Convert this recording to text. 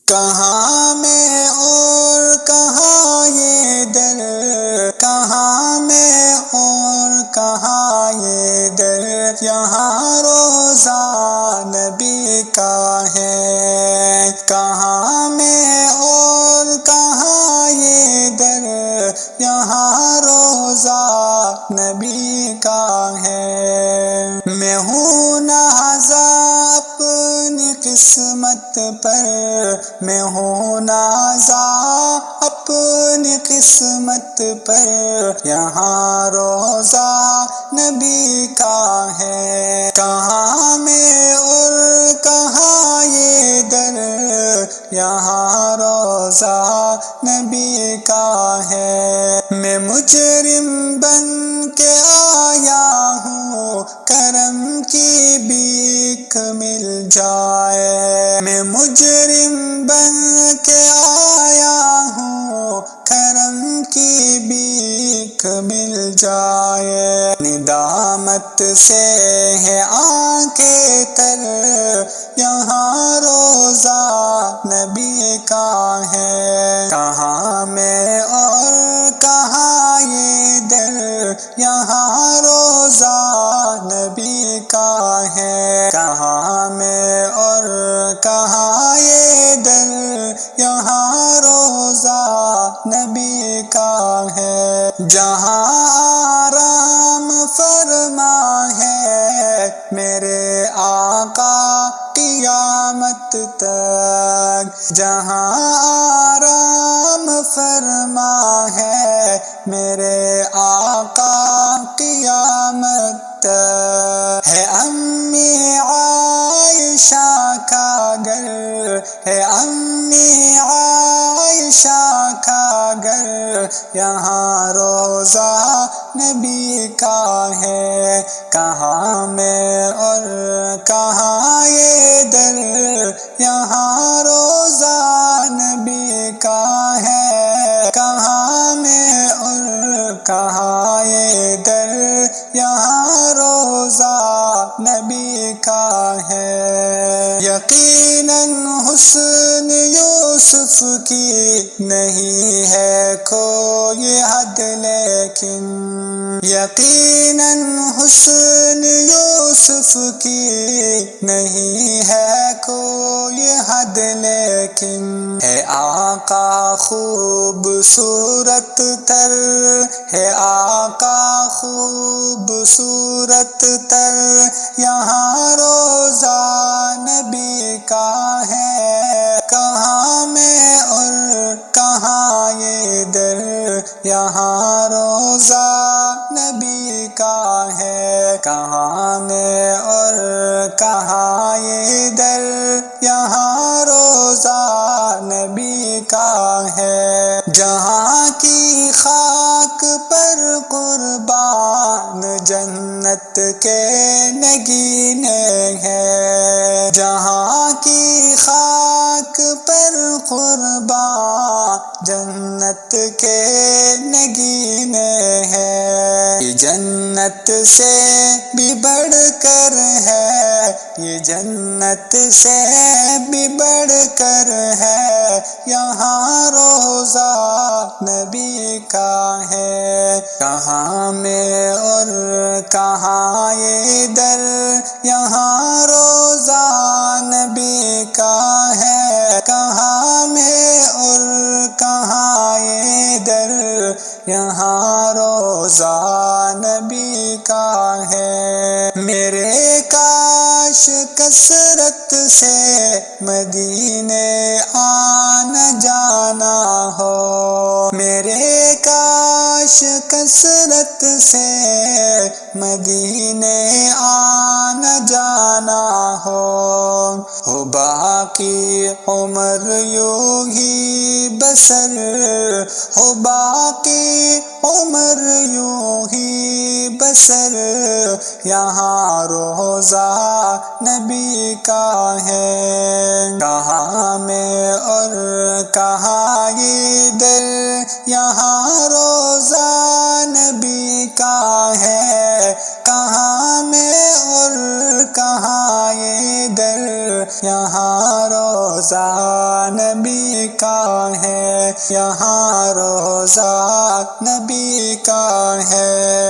کہاں میں اور کہاں یہ در، کہاں میں اور کہاں یہ در، یہاں روضہ نبی کا ہے۔ کہاں میں اور کہاں یہ در، یہاں روضہ نبی کا ہے۔ میں ہوں نازا اپنی قسمت پر، میں ہوں نازا اپنی قسمت پر، یہاں روضہ نبی کا ہے۔ کہاں میں اور کہاں یہ در، یہاں روضہ نبی کا ہے۔ میں مجرم بن کے آیا ہوں، کرم کی بھیک مل جائے۔ میں مجرم بن کے آیا ہوں، کرم کی بھیک مل جائے۔ ندامت سے ہے آنکھیں تر، یہاں روضہ نبی کا ہے۔ کہاں میں اور کہاں یہ در، یہاں روضہ نبی کا ہے۔ کہاں میں اور کہاں یہ در، یہاں روضہ نبی کا ہے۔ جہاں آرام فرما ہے میرے آقا قیامت تک، جہاں آرام فرما ہے میرے آقا قیامت تک۔ ہے امی عائشہ کا گھر، ہے امی عائشہ کا گھر، یہاں روضہ نبی کا ہے۔ کہاں میں اور کہاں یہ در، یہاں روضہ نبی کا ہے۔ کہاں میں اور کہاں یہ در، یہاں روضہ نبی کا ہے۔ یقیناً حسن یوسف کی نہیں ہے کوئی حد، لیکن یقیناً حسن یوسف کی نہیں ہے کوئی حد، لیکن ہے آقا خوبصورت تر، ہے آقا خوبصورت تر، یہاں روضہ نبی کا ہے۔ کہاں میں اور کہاں یہ در، یہاں روضہ نبی کا ہے۔ کہاں میں اور کہاں یہ در، یہاں روضہ نبی کا ہے۔ جہاں کی خاک پر قربان جنت کے نگینے ہیں، جہاں کی خاک پر قربان جنت کے نگینے ہیں۔ یہ جنت سے بھی بڑھ کر ہے، یہ جنت سے بھی بڑھ کر ہے، یہاں روضہ نبی کا ہے۔ کہاں میں اور کہاں یہ در، یہاں روضہ نبی کا ہے۔ کہاں میں اور کہاں یہ در، یہاں روضہ نبی کا ہے۔ میرے کاش کثرت سے مدینے آنا جانا ہو، میرے کاش کثرت سے مدینے آنا جانا ہو باقی عمر یوں ہی بسر، ہو باقی عمر یوں ہی بسر، یہاں روضہ نبی کا ہے۔ کہاں میں اور کہاں یہ در، یہاں روضہ نبی کا ہے۔ کہاں میں اور کہاں یہ در، یہاں روضہ نبی کا ہے، یہاں روزہ نبی کا ہے۔